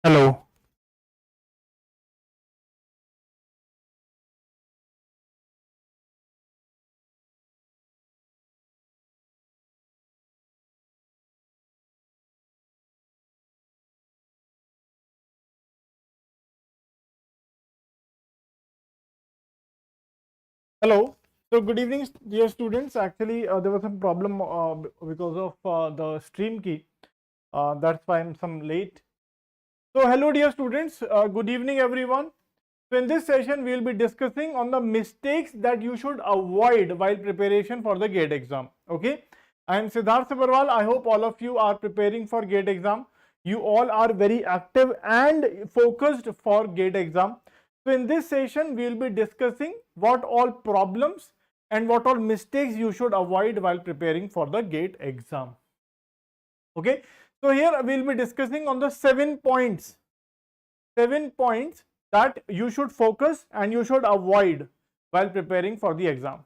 Hello. Hello. So good evening, dear students. Actually, there was some problem because of the stream key. That's why I'm some late. So hello, dear students. Good evening, everyone. So in this session, we will be discussing on the mistakes that you should avoid while preparation for the GATE exam. Okay. I am Siddharth Sabarwal. I hope all of you are preparing for GATE exam. You all are very active and focused for GATE exam. So in this session, we will be discussing what all problems and what all mistakes you should avoid while preparing for the GATE exam. Okay. So here we will be discussing on the 7 points that you should focus and you should avoid while preparing for the exam.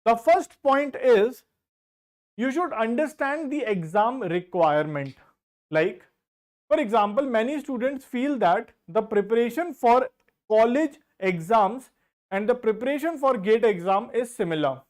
The first point is you should understand the exam requirement. Like, for example, many students feel that the preparation for college exams and the preparation for GATE exam is similar,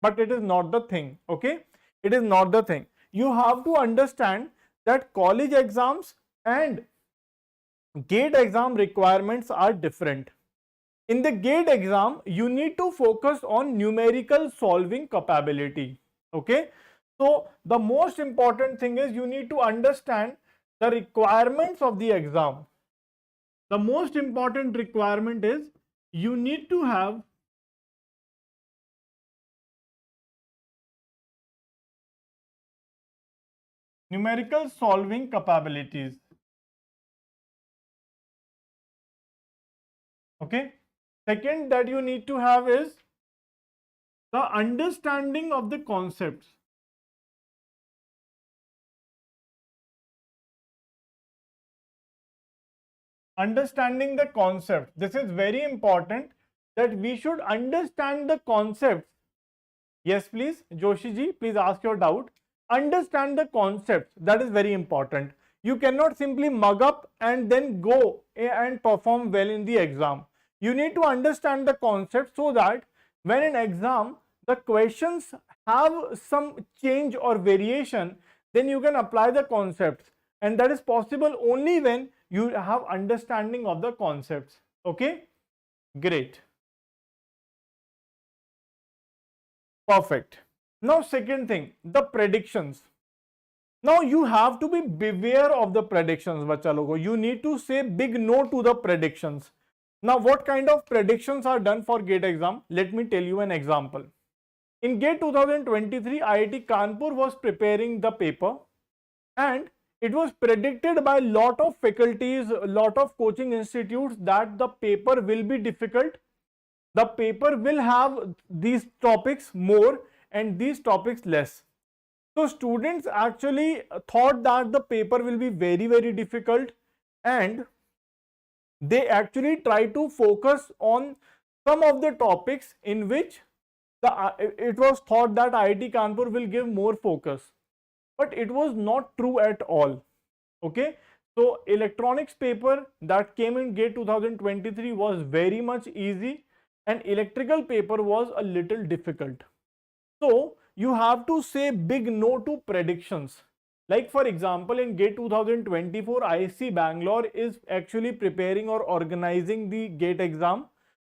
but it is not the thing. Okay, it is not the thing. You have to understand that college exams and GATE exam requirements are different. In the GATE exam, you need to focus on numerical solving capability. Okay, so the most important thing is you need to understand the requirements of the exam. The most important requirement is you need to have numerical solving capabilities. Okay. Second that you need to have is the understanding of the concepts. Understanding the concept. This is very important that we should understand the concepts. Yes, please, Joshi ji, please ask your doubt. Understand the concepts. That is very important. You cannot simply mug up and then go and perform well in the exam. You need to understand the concept so that when in exam the questions have some change or variation, then you can apply the concepts, and that is possible only when you have understanding of the concepts. Okay, great, perfect. Now second thing, the predictions. Now you have to be beware of the predictions, bacha logo. You need to say big no to the predictions. Now what kind of predictions are done for GATE exam? Let me tell you an example. In GATE 2023, IIT Kanpur was preparing the paper, and it was predicted by lot of faculties, lot of coaching institutes that the paper will be difficult. The paper will have these topics more and these topics less. So students actually thought that the paper will be very difficult, and they actually try to focus on some of the topics in which it was thought that IIT Kanpur will give more focus, but it was not true at all. Okay, so electronics paper that came in GATE 2023 was very much easy, and electrical paper was a little difficult. So you have to say big no to predictions. Like for example, in GATE 2024, ISC Bangalore is actually preparing or organizing the GATE exam.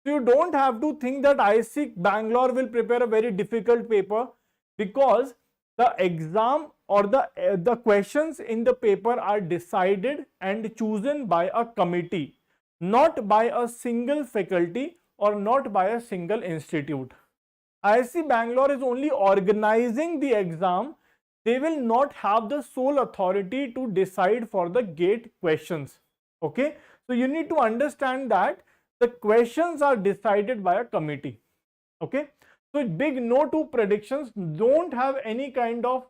So you don't have to think that ISC Bangalore will prepare a very difficult paper, because the exam or the questions in the paper are decided and chosen by a committee, not by a single faculty or not by a single institute. ISC Bangalore is only organizing the exam. They will not have the sole authority to decide for the GATE questions. Okay, so you need to understand that the questions are decided by a committee. Okay, so big no to predictions. Don't have any kind of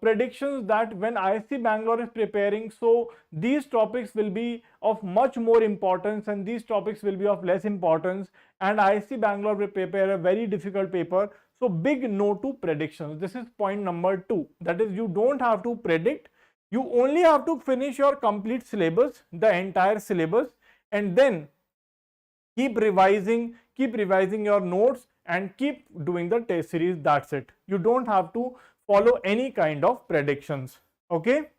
predictions that when ISC Bangalore is preparing, so these topics will be of much more importance and these topics will be of less importance, and ISC Bangalore will prepare a very difficult paper. So big no to predictions. This is point number 2. That is, you don't have to predict. You only have to finish your complete syllabus, the entire syllabus, and then keep revising your notes and keep doing the test series. That's it. You don't have to follow any kind of predictions. Okay.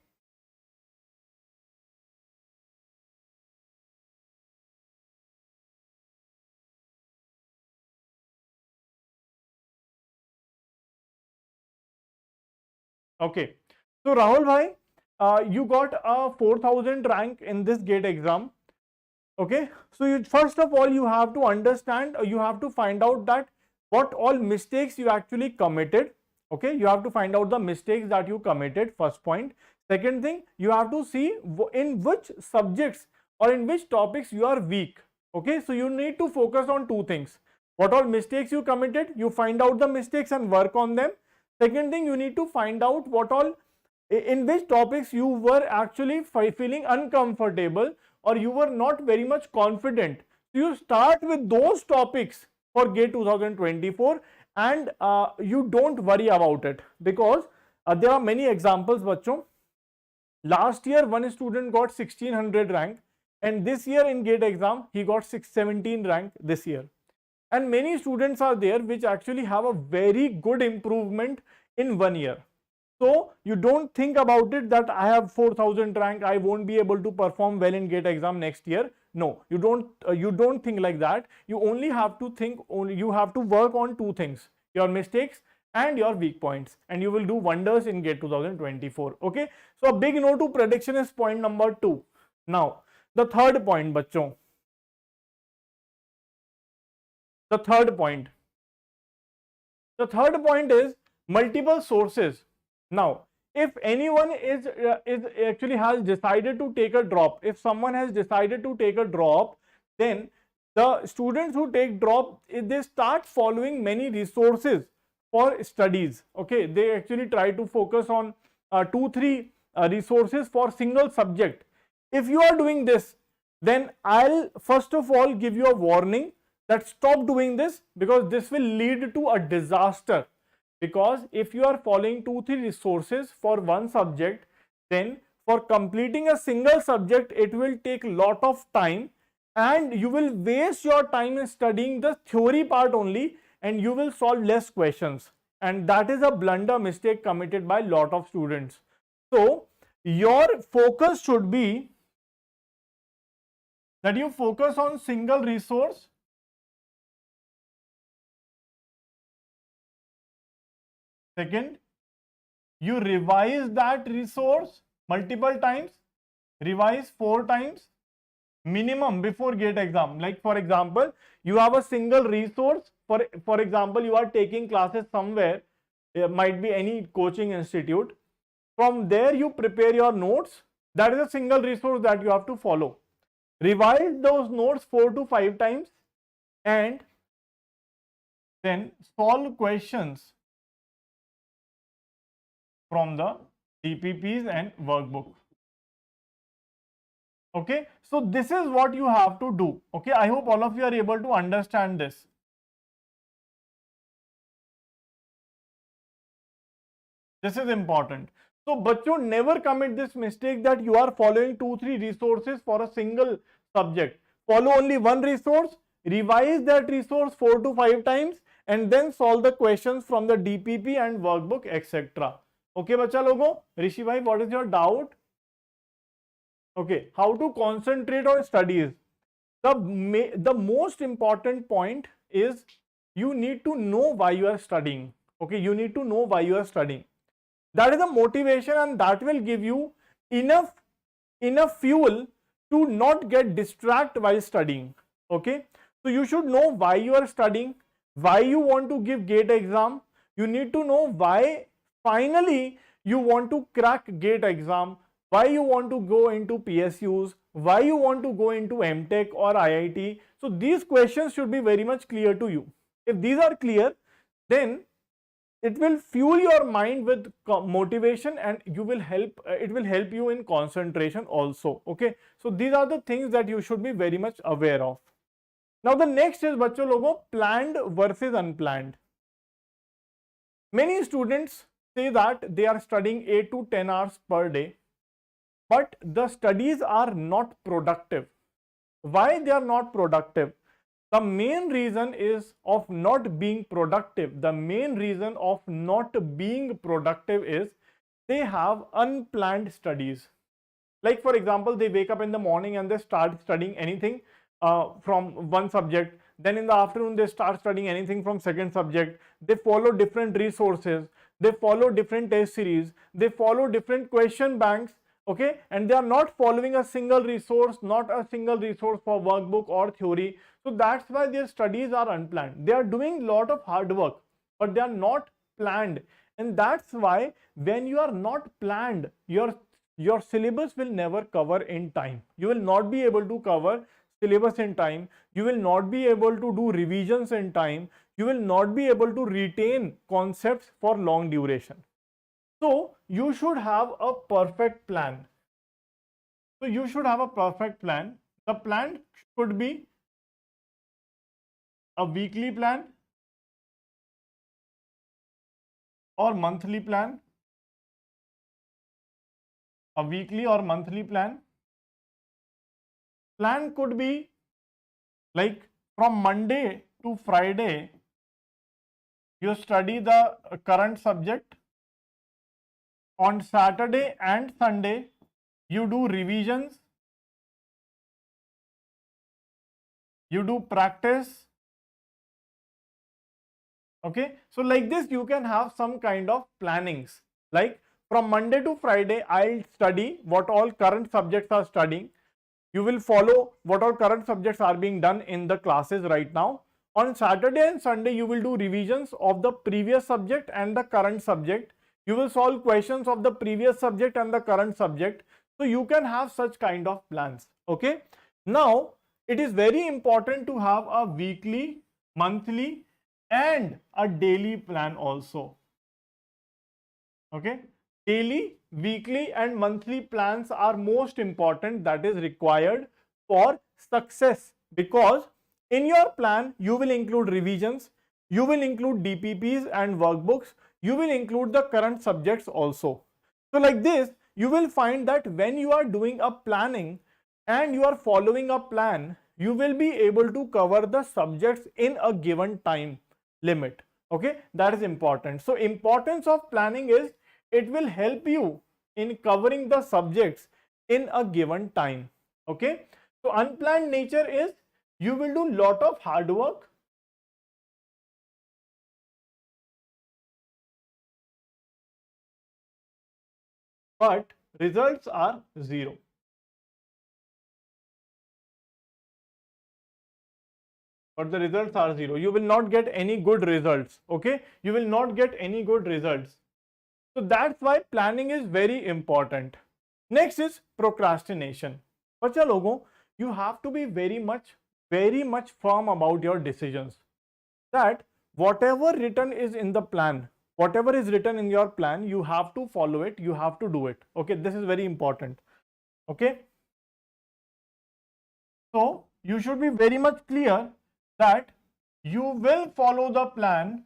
Okay. So Rahul bhai, you got a 4000 rank in this GATE exam. Okay. So you, first of all, you have to understand, you have to find out that what all mistakes you actually committed. Okay. You have to find out the mistakes that you committed, first point. Second thing, you have to see in which subjects or in which topics you are weak. Okay. So you need to focus on two things. What all mistakes you committed, you find out the mistakes and work on them. Second thing, you need to find out what all, in which topics you were actually feeling uncomfortable or you were not very much confident. So you start with those topics for GATE 2024 and you don't worry about it, because there are many examples bachcho. Last year one student got 1600 rank and this year in GATE exam he got 617 rank this year. And many students are there which actually have a very good improvement in 1 year. So you don't think about it that I have 4000 rank, I won't be able to perform well in GATE exam next year. No, you don't think like that. You only have to think, you have to work on two things, your mistakes and your weak points, and you will do wonders in GATE 2024. Okay. So a big no to prediction is point number 2. Now the third point bachcho. The third point is multiple sources. Now, if anyone is actually has decided to take a drop, if someone has decided to take a drop, then the students who take drop, they start following many resources for studies. Okay, they actually try to focus on 2-3 resources for single subject. If you are doing this, then I'll first of all give you a warning that stop doing this, because this will lead to a disaster. Because if you are following 2-3 resources for one subject, then for completing a single subject it will take a lot of time and you will waste your time in studying the theory part only and you will solve less questions, and that is a blunder mistake committed by a lot of students. So your focus should be that you focus on single resource. Second, you revise that resource multiple times, revise 4 times minimum before GATE exam. Like for example, you have a single resource, for example, you are taking classes somewhere, it might be any coaching institute. From there you prepare your notes. That is a single resource that you have to follow. Revise those notes 4 to 5 times and then solve questions from the DPPs and workbook. Okay, so this is what you have to do. Okay, I hope all of you are able to understand this. This is important. So bachcho, never commit this mistake that you are following 2-3 resources for a single subject. Follow only one resource, revise that resource 4 to 5 times and then solve the questions from the DPP and workbook, etc. Okay bacha logo. Rishi bhai, what is your doubt? Okay, how to concentrate on studies. The most important point is you need to know why you are studying. Okay, you need to know why you are studying. That is the motivation and that will give you enough fuel to not get distracted while studying. Okay, so you should know why you are studying, why you want to give GATE exam. You need to know why finally you want to crack GATE exam, why you want to go into PSUs, why you want to go into MTech or IIT. So these questions should be very much clear to you. If these are clear, then it will fuel your mind with motivation and you will help, it will help you in concentration also. Okay, so these are the things that you should be very much aware of. Now the next is bachcho logo, planned versus unplanned. Many students say that they are studying 8 to 10 hours per day. but the studies are not productive. Why they are not productive? The main reason is of not being productive. The main reason of not being productive is they have unplanned studies. Like for example, they wake up in the morning and they start studying anything from one subject. Then in the afternoon, they start studying anything from second subject. They follow different resources. They follow different test series. They follow different question banks. Okay, and they are not following a single resource, not a single resource for workbook or theory. So that's why their studies are unplanned. They are doing lot of hard work, but they are not planned. And that's why when you are not planned, your syllabus will never cover in time. You will not be able to cover syllabus in time. You will not be able to do revisions in time. You will not be able to retain concepts for long duration. So you should have a perfect plan. So you should have a perfect plan. The plan should be a weekly plan or monthly plan. A weekly or monthly plan. Plan could be like from Monday to Friday, you study the current subject. On Saturday and Sunday, you do revisions, you do practice. Okay, so like this, you can have some kind of plannings. Like from Monday to Friday, I'll study what all current subjects are studying. You will follow what all current subjects are being done in the classes right now. On Saturday and Sunday, you will do revisions of the previous subject and the current subject. You will solve questions of the previous subject and the current subject. So you can have such kind of plans. Okay. Now, it is very important to have a weekly, monthly, and a daily plan also. Okay. Daily, weekly, and monthly plans are most important, that is required for success, because in your plan you will include revisions, you will include DPPs and workbooks, you will include the current subjects also. So like this, you will find that when you are doing a planning and you are following a plan, you will be able to cover the subjects in a given time limit. Okay, that is important. So importance of planning is it will help you in covering the subjects in a given time. Okay, so unplanned nature is you will do lot of hard work, but results are zero. But the results are zero. You will not get any good results. Okay, you will not get any good results. So that's why planning is very important. Next is procrastination. बच्चा लोगों, you have to be very much firm about your decisions. That whatever written is in the plan, whatever is written in your plan, you have to follow it, you have to do it. Okay, this is very important. Okay, so you should be very much clear that you will follow the plan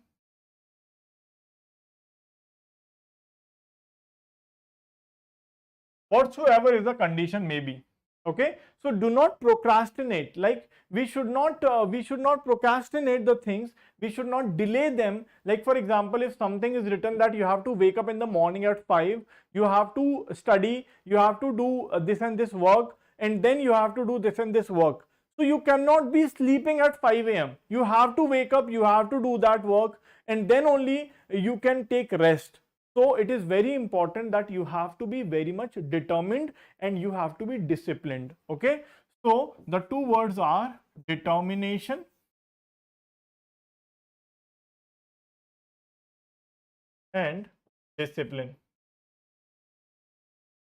whatsoever is the condition may be. Okay, so do not procrastinate. Like we should not procrastinate the things, we should not delay them. Like for example, if something is written that you have to wake up in the morning at 5, you have to study, you have to do this and this work, and then you have to do this and this work. So you cannot be sleeping at 5 a.m. You have to wake up, you have to do that work, and then only you can take rest. So it is very important that you have to be very much determined and you have to be disciplined. Okay, so the two words are determination and discipline.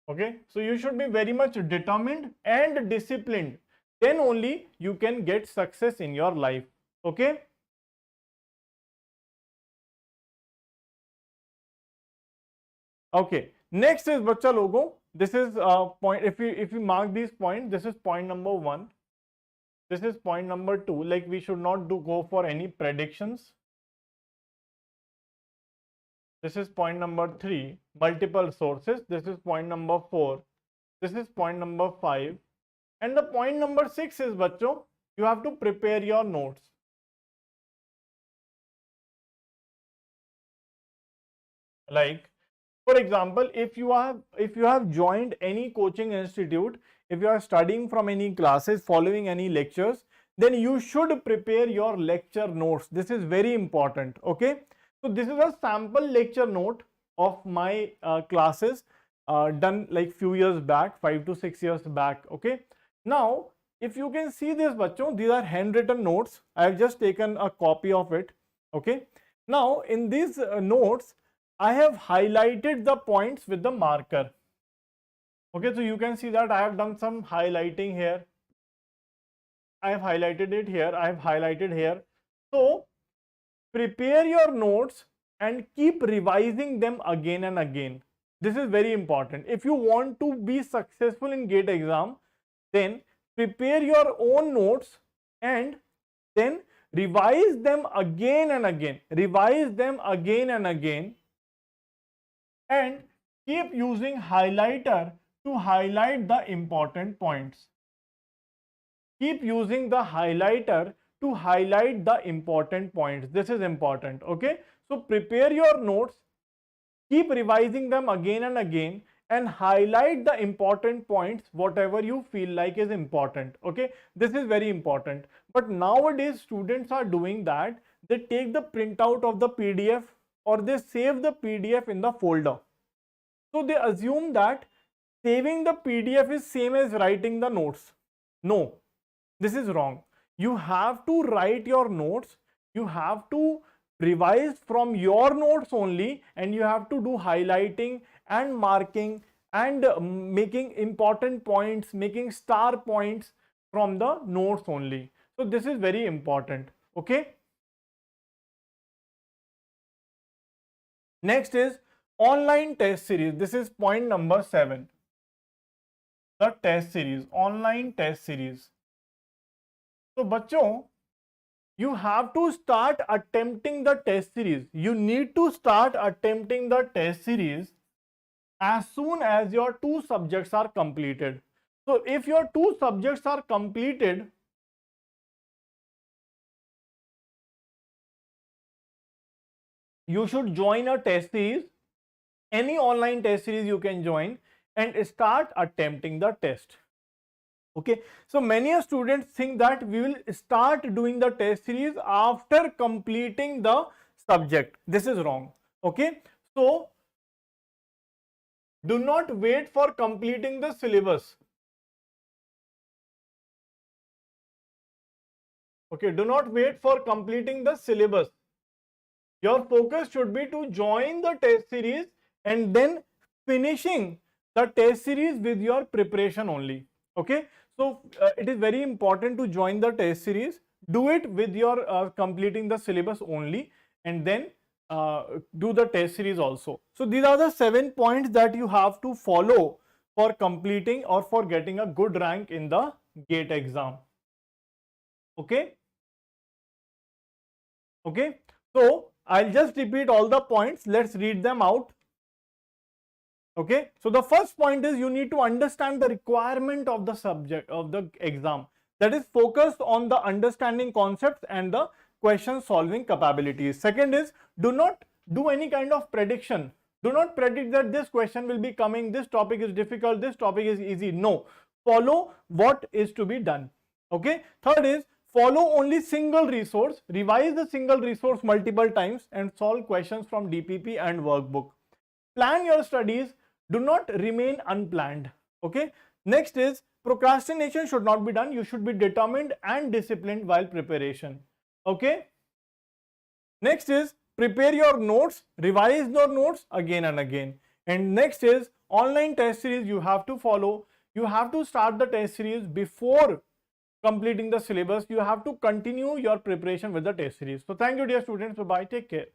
Okay, so you should be very much determined and disciplined, then only you can get success in your life. Okay, okay, next is bachcha logo, this is point, if you mark these points, this is point number 1, this is point number 2, like we should not go for any predictions. This is point number 3, multiple sources. This is point number 4, This is point number 5. And the point number 6 is, bachcho, you have to prepare your notes. Like, for example, if you have joined any coaching institute, if you are studying from any classes, following any lectures, then you should prepare your lecture notes. This is very important. Okay, so this is a sample lecture note of my classes done like few years back, 5 to 6 years back. Okay, now if you can see this, bachcho, these are handwritten notes. I have just taken a copy of it. Okay, now in these notes I have highlighted the points with the marker. Okay, so you can see that I have done some highlighting here. I have highlighted it here. I have highlighted here. So prepare your notes and keep revising them again and again. This is very important. If you want to be successful in GATE exam, then prepare your own notes and then revise them again and again. Revise them again and again. And keep using highlighter to highlight the important points. Keep using the highlighter to highlight the important points. This is important. Okay, so prepare your notes, keep revising them again and again, and highlight the important points, whatever you feel like is important. Okay, this is very important. But nowadays students are doing that. They take the printout of the PDF or they save the PDF in the folder. So they assume that saving the PDF is same as writing the notes. No, this is wrong. You have to write your notes. You have to revise from your notes only, and you have to do highlighting and marking and making important points, making star points from the notes only. So this is very important. Okay. Next is online test series. This is point number 7. The test series, online test series. So, bachcho, you have to start attempting the test series. You need to start attempting the test series as soon as your 2 subjects are completed. So, if your 2 subjects are completed, you should join a test series. Any online test series you can join and start attempting the test. Okay, so many students think that we will start doing the test series after completing the subject. This is wrong. Okay, so do not wait for completing the syllabus. Okay, do not wait for completing the syllabus. Your focus should be to join the test series and then finishing the test series with your preparation only. Okay, so it is very important to join the test series. Do it with your completing the syllabus only, and then do the test series also. So these are the 7 points that you have to follow for completing or for getting a good rank in the GATE exam. Okay. Okay, so I'll just repeat all the points. Let's read them out. Okay, so the first point is you need to understand the requirement of the subject of the exam, that is focused on the understanding concepts and the question solving capabilities. Second is, do not do any kind of prediction. Do not predict that this question will be coming, this topic is difficult, this topic is easy. No, follow what is to be done. Okay, third is, follow only single resource, revise the single resource multiple times and solve questions from DPP and workbook. Plan your studies, do not remain unplanned. Okay, next is, procrastination should not be done. You should be determined and disciplined while preparation. Okay, next is, prepare your notes, revise your notes again and again. And next is, online test series you have to follow. You have to start the test series before completing the syllabus. You have to continue your preparation with the test series. So thank you dear students. Bye bye. Take care.